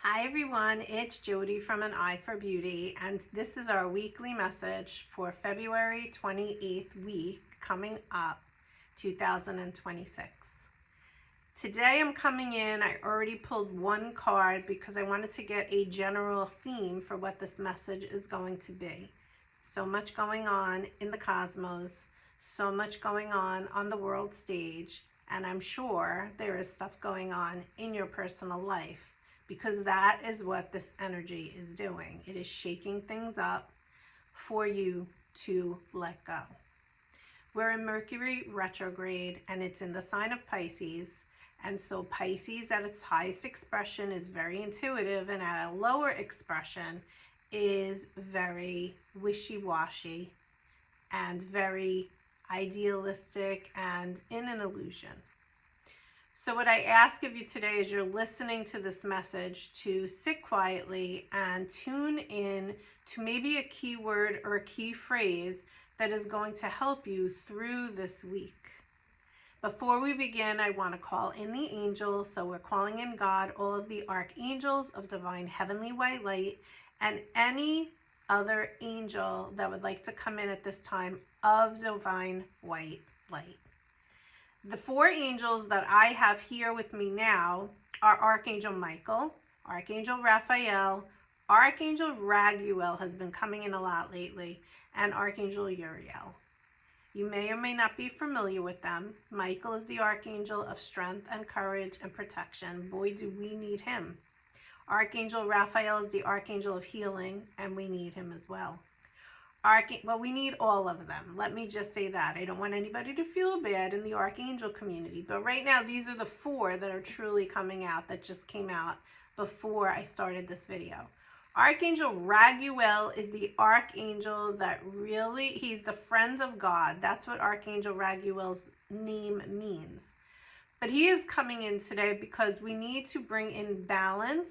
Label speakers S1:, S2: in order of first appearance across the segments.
S1: Hi everyone, it's Jody from An Eye for Beauty, and this is our weekly message for February 28th week coming up 2026. Today I'm coming in, I already pulled one card because I wanted to get a general theme for what this message is going to be. So much going on in the cosmos, so much going on the world stage, and I'm sure there is stuff going on in your personal life, because that is what this energy is doing. It is shaking things up for you to let go. We're in Mercury retrograde and it's in the sign of Pisces. And so Pisces at its highest expression is very intuitive, and at a lower expression is very wishy-washy and very idealistic and in an illusion. So what I ask of you today as you're listening to this message to sit quietly and tune in to maybe a keyword or a key phrase that is going to help you through this week. Before we begin, I want to call in the angels. So we're calling in God, all of the archangels of divine heavenly white light, and any other angel that would like to come in at this time of divine white light. The four angels that I have here with me now are Archangel Michael, Archangel Raphael, Archangel Raguel has been coming in a lot lately, and Archangel Uriel. You may or may not be familiar with them. Michael is the Archangel of strength and courage and protection. Boy, do we need him. Archangel Raphael is the Archangel of healing, and we need him as well. Well, we need all of them. Let me just say that. I don't want anybody to feel bad in the Archangel community. But right now, these are the four that are truly coming out, that just came out before I started this video. Archangel Raguel is the Archangel that really, he's the friend of God. That's what Archangel Raguel's name means. But he is coming in today because we need to bring in balance,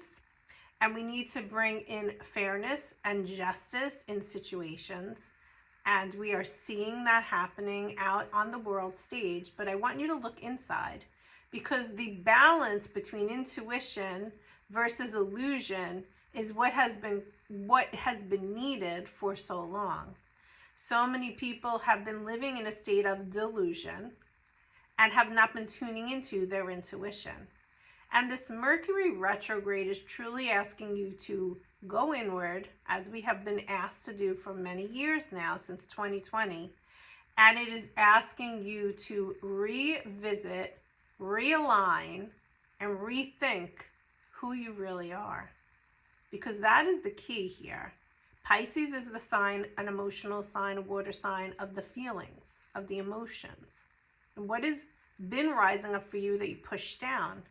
S1: and we need to bring in fairness and justice in situations. And we are seeing that happening out on the world stage. But I want you to look inside, because the balance between intuition versus illusion is what has been needed for so long. So many people have been living in a state of delusion and have not been tuning into their intuition. And this Mercury retrograde is truly asking you to go inward, as we have been asked to do for many years now, since 2020. And it is asking you to revisit, realign, and rethink who you really are. Because that is the key here. Pisces is the sign, an emotional sign, a water sign of the feelings, of the emotions. And what has been rising up for you that you push down?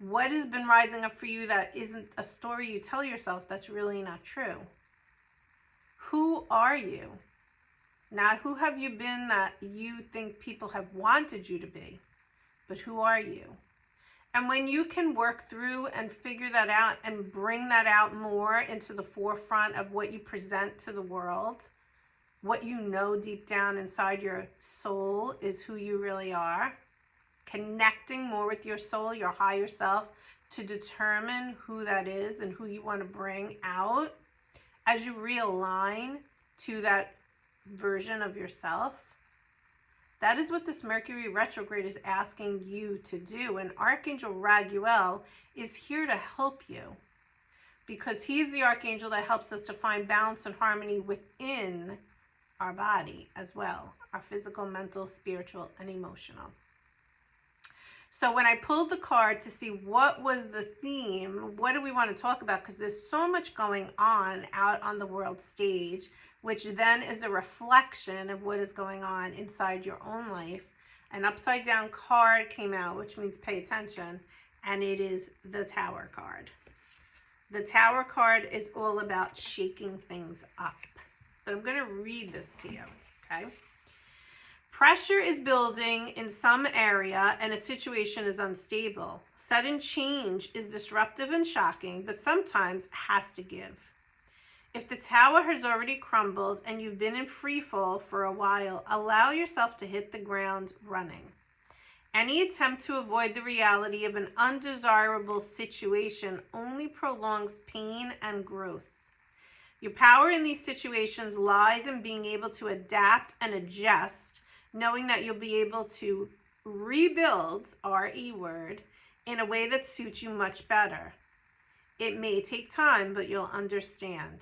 S1: What has been rising up for you that isn't a story you tell yourself that's really not true? Who are you? Not who have you been that you think people have wanted you to be, but who are you? And when you can work through and figure that out and bring that out more into the forefront of what you present to the world, what you know deep down inside your soul is who you really are, connecting more with your soul, your higher self, to determine who that is and who you want to bring out as you realign to that version of yourself. That is what this Mercury retrograde is asking you to do. And Archangel Raguel is here to help you, because he's the Archangel that helps us to find balance and harmony within our body as well, our physical, mental, spiritual, and emotional. So when I pulled the card to see what was the theme, what do we want to talk about, because there's so much going on out on the world stage, which then is a reflection of what is going on inside your own life. An upside down card came out, which means pay attention, and it is the Tower card. The Tower card is all about shaking things up. But I'm going to read this to you, okay? Pressure is building in some area and a situation is unstable. Sudden change is disruptive and shocking, but sometimes has to give. If the tower has already crumbled and you've been in free fall for a while, allow yourself to hit the ground running. Any attempt to avoid the reality of an undesirable situation only prolongs pain and growth. Your power in these situations lies in being able to adapt and adjust, knowing that you'll be able to rebuild, R-E word, in a way that suits you much better. It may take time, but you'll understand.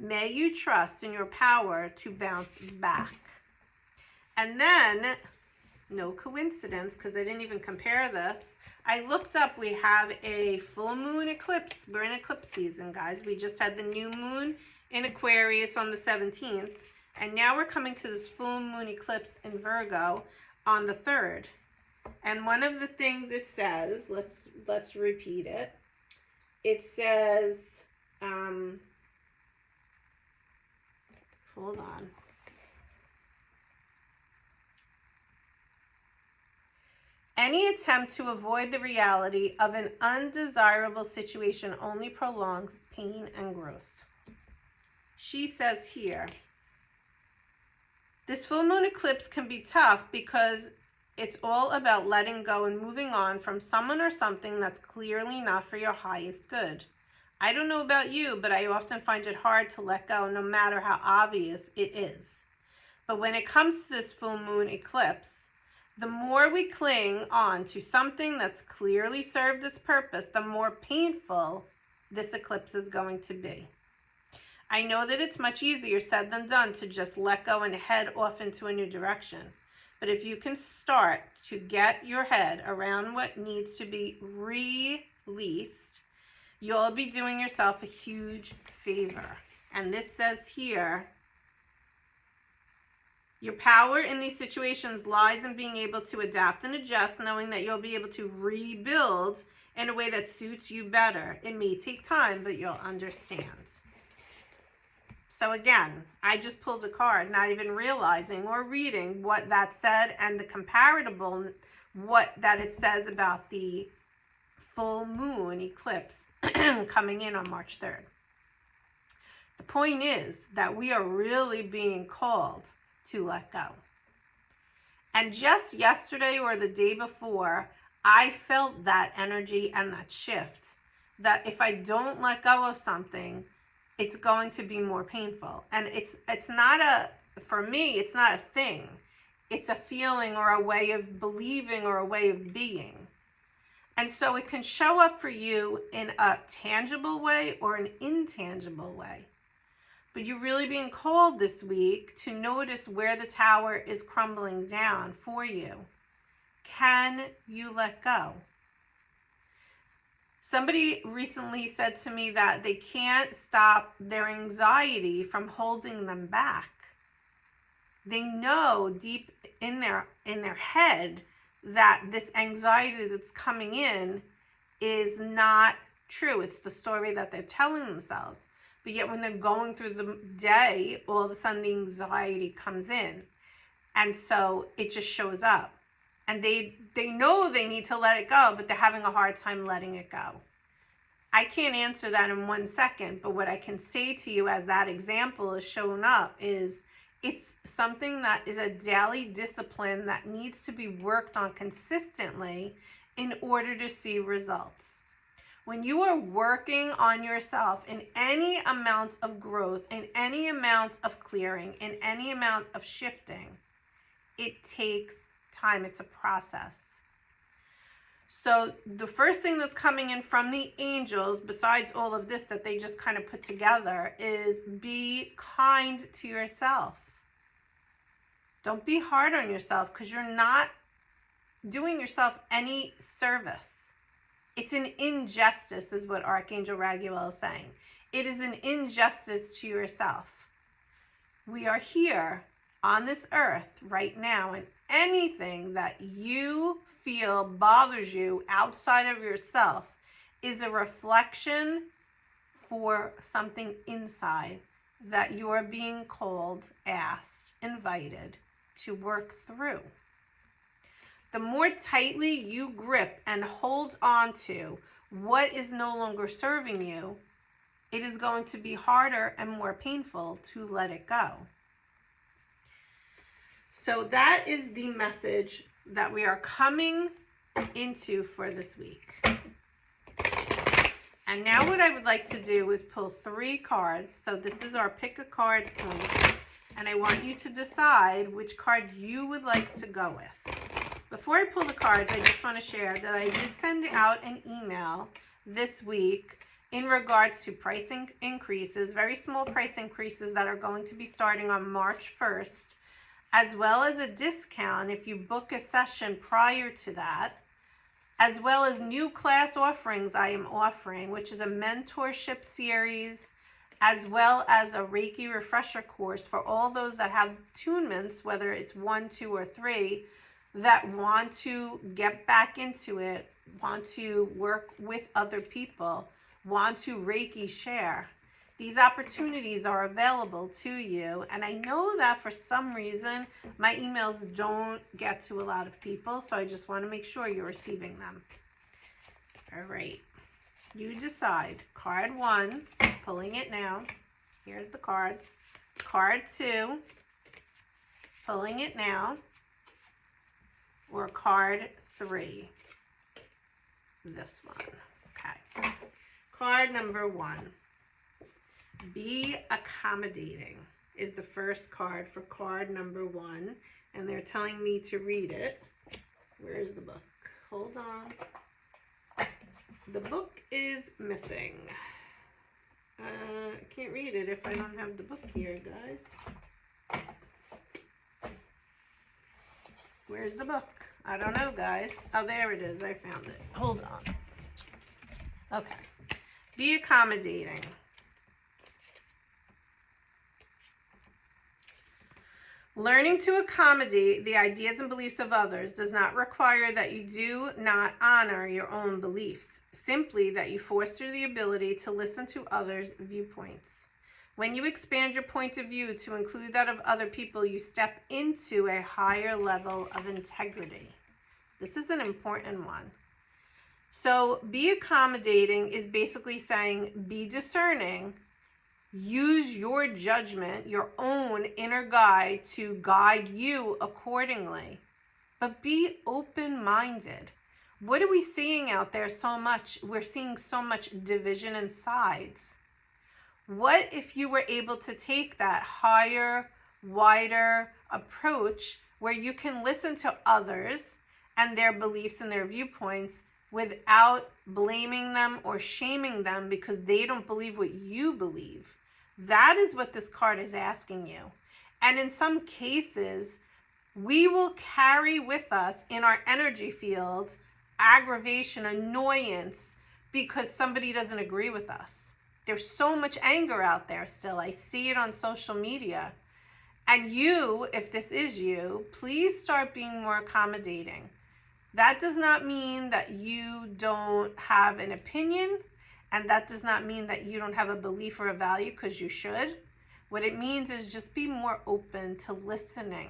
S1: May you trust in your power to bounce back. And then, no coincidence, because I didn't even compare this, I looked up, we have a full moon eclipse. We're in eclipse season, guys. We just had the new moon in Aquarius on the 17th, and now we're coming to this full moon eclipse in Virgo on the 3rd. And one of the things it says, let's repeat it. It says, hold on. Any attempt to avoid the reality of an undesirable situation only prolongs pain and growth. She says here, this full moon eclipse can be tough because it's all about letting go and moving on from someone or something that's clearly not for your highest good. I don't know about you, but I often find it hard to let go no matter how obvious it is. But when it comes to this full moon eclipse, the more we cling on to something that's clearly served its purpose, the more painful this eclipse is going to be. I know that it's much easier said than done to just let go and head off into a new direction. But if you can start to get your head around what needs to be released, you'll be doing yourself a huge favor. And this says here, your power in these situations lies in being able to adapt and adjust, knowing that you'll be able to rebuild in a way that suits you better. It may take time, but you'll understand. So again, I just pulled a card, not even realizing or reading what that said and the comparable, what that it says about the full moon eclipse coming in on March 3rd. The point is that we are really being called to let go. And just yesterday or the day before, I felt that energy and that shift, that if I don't let go of something, it's going to be more painful. And it's not a, for me, it's not a thing. It's a feeling or a way of believing or a way of being. And so it can show up for you in a tangible way or an intangible way. But you're really being called this week to notice where the tower is crumbling down for you. Can you let go? Somebody recently said to me that they can't stop their anxiety from holding them back. They know deep in their head that this anxiety that's coming in is not true. It's the story that they're telling themselves. But yet when they're going through the day, all of a sudden the anxiety comes in. And so it just shows up. And they know they need to let it go, but they're having a hard time letting it go. I can't answer that in 1 second, but what I can say to you as that example is shown up is it's something that is a daily discipline that needs to be worked on consistently in order to see results. When you are working on yourself in any amount of growth, in any amount of clearing, in any amount of shifting, it takes time. It's a process. So the first thing that's coming in from the angels, besides all of this that they just kind of put together, is be kind to yourself. Don't be hard on yourself, because you're not doing yourself any service. It's an injustice, is what Archangel Raguel is saying. It is an injustice to yourself. We are here on this earth right now, and anything that you feel bothers you outside of yourself is a reflection for something inside that you are being called, asked, invited to work through. The more tightly you grip and hold on to what is no longer serving you, it is going to be harder and more painful to let it go. So that is the message that we are coming into for this week. And now what I would like to do is pull 3 cards. So this is our pick a card point. And I want you to decide which card you would like to go with. Before I pull the cards, I just want to share that I did send out an email this week in regards to pricing increases, very small price increases that are going to be starting on March 1st, as well as a discount if you book a session prior to that, as well as new class offerings I am offering, which is a mentorship series, as well as a Reiki refresher course for all those that have attunements, whether it's 1, 2, or 3, that want to get back into it, want to work with other people, want to Reiki share. These opportunities are available to you, and I know that for some reason my emails don't get to a lot of people, so I just want to make sure you're receiving them. All right, you decide. Card 1, pulling it now. Here's the cards. Card 2, pulling it now. Or card 3, this one. Okay. Card number 1, be accommodating is the first card for card number 1, and they're telling me to read it. Where's the book? Hold on. The book is missing. I can't read it if I don't have the book here, guys. Where's the book? I don't know, guys. Oh, there it is. I found it. Hold on. Okay. Be accommodating. Learning to accommodate the ideas and beliefs of others does not require that you do not honor your own beliefs, simply that you foster the ability to listen to others' viewpoints. When you expand your point of view to include that of other people, you step into a higher level of integrity. This is an important one. So be accommodating is basically saying be discerning, use your judgment, your own inner guide to guide you accordingly, but be open-minded. What are we seeing out there so much? We're seeing so much division and sides. What if you were able to take that higher, wider approach where you can listen to others and their beliefs and their viewpoints without blaming them or shaming them because they don't believe what you believe? That is what this card is asking you. And in some cases, we will carry with us in our energy field aggravation, annoyance, because somebody doesn't agree with us. There's so much anger out there still. I see it on social media. And you, if this is you, please start being more accommodating. That does not mean that you don't have an opinion, and that does not mean that you don't have a belief or a value, because you should. What it means is just be more open to listening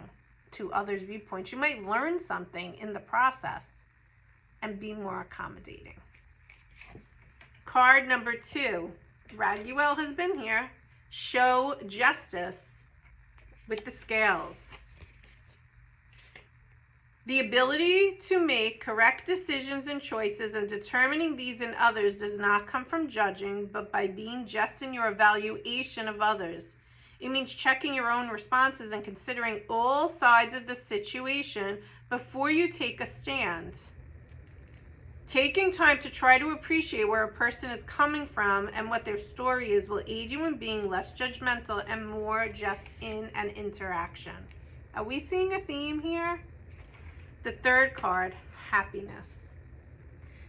S1: to others' viewpoints. You might learn something in the process, and be more accommodating. Card number 2. Raguel has been here. Show justice with the scales. The ability to make correct decisions and choices and determining these in others does not come from judging, but by being just in your evaluation of others. It means checking your own responses and considering all sides of the situation before you take a stand. Taking time to try to appreciate where a person is coming from and what their story is will aid you in being less judgmental and more just in an interaction. Are we seeing a theme here? The third card, happiness.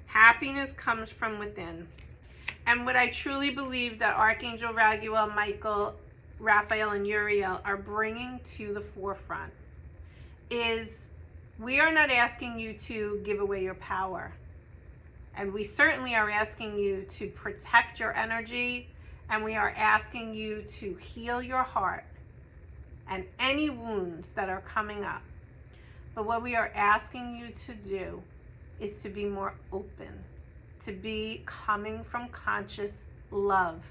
S1: Happiness comes from within. And what I truly believe that Archangel Raguel, Michael, Raphael, and Uriel are bringing to the forefront is we are not asking you to give away your power. And we certainly are asking you to protect your energy, and we are asking you to heal your heart and any wounds that are coming up. But what we are asking you to do is to be more open, to be coming from conscious love.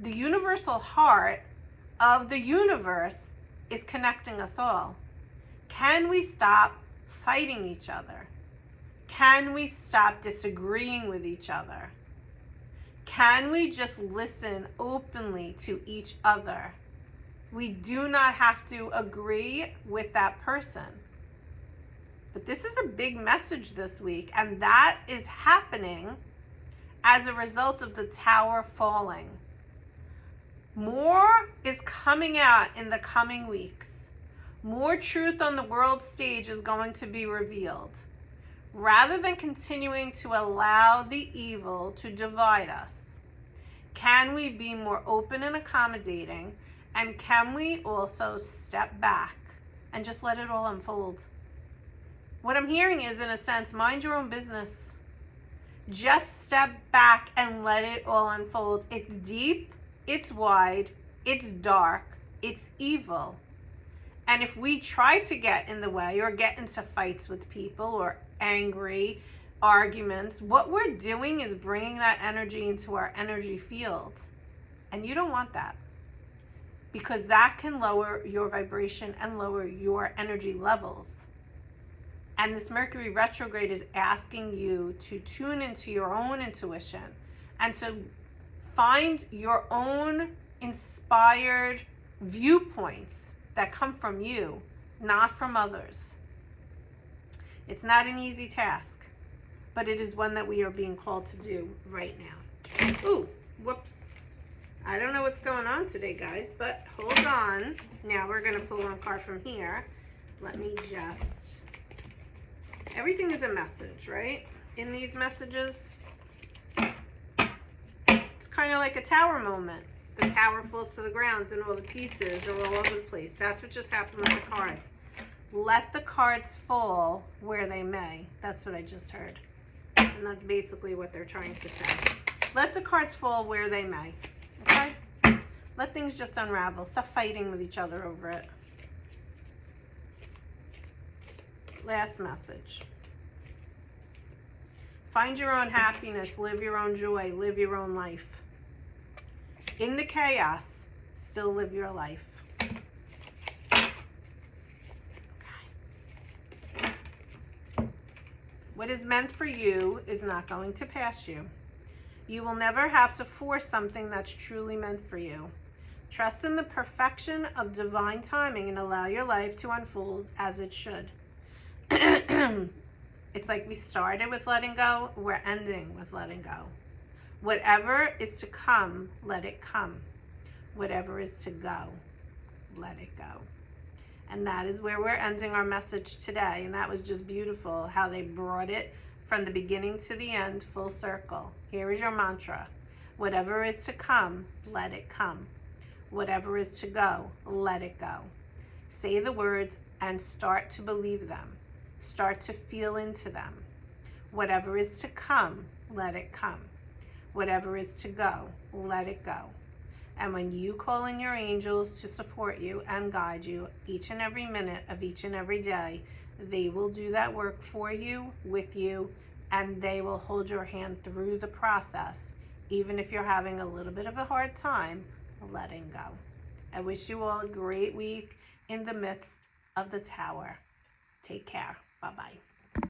S1: The universal heart of the universe is connecting us all. Can we stop fighting each other? Can we stop disagreeing with each other? Can we just listen openly to each other? We do not have to agree with that person. But this is a big message this week, and that is happening as a result of the tower falling. More is coming out in the coming weeks. More truth on the world stage is going to be revealed. Rather than continuing to allow the evil to divide us, can we be more open and accommodating? And can we also step back and just let it all unfold? What I'm hearing is, in a sense, mind your own business. Just step back and let it all unfold. It's deep, it's wide, it's dark, it's evil. And if we try to get in the way or get into fights with people or angry arguments, what we're doing is bringing that energy into our energy field. And you don't want that, because that can lower your vibration and lower your energy levels. And this Mercury retrograde is asking you to tune into your own intuition and to find your own inspired viewpoints that come from you, not from others. It's not an easy task, but it is one that we are being called to do right now. Ooh, whoops. I don't know what's going on today, guys, but hold on. Now we're going to pull one card from here. Let me just... Everything is a message, right? In these messages, it's kind of like a tower moment. The tower falls to the ground and all the pieces are all over the place. That's what just happened with the cards. Let the cards fall where they may. That's what I just heard. And that's basically what they're trying to say. Let the cards fall where they may. Okay? Let things just unravel. Stop fighting with each other over it. Last message. Find your own happiness, live your own joy, live your own life. In the chaos, still live your life. Okay. What is meant for you is not going to pass you. You will never have to force something that's truly meant for you. Trust in the perfection of divine timing and allow your life to unfold as it should. It's like we started with letting go, we're ending with letting go. Whatever is to come, let it come. Whatever is to go, let it go. And that is where we're ending our message today. And that was just beautiful how they brought it from the beginning to the end, full circle. Here is your mantra. Whatever is to come, let it come. Whatever is to go, let it go. Say the words and start to believe them. Start to feel into them. Whatever is to come, let it come. Whatever is to go, let it go. And when you call in your angels to support you and guide you each and every minute of each and every day, they will do that work for you, with you, and they will hold your hand through the process, even if you're having a little bit of a hard time letting go. I wish you all a great week in the midst of the tower. Take care. Bye-bye.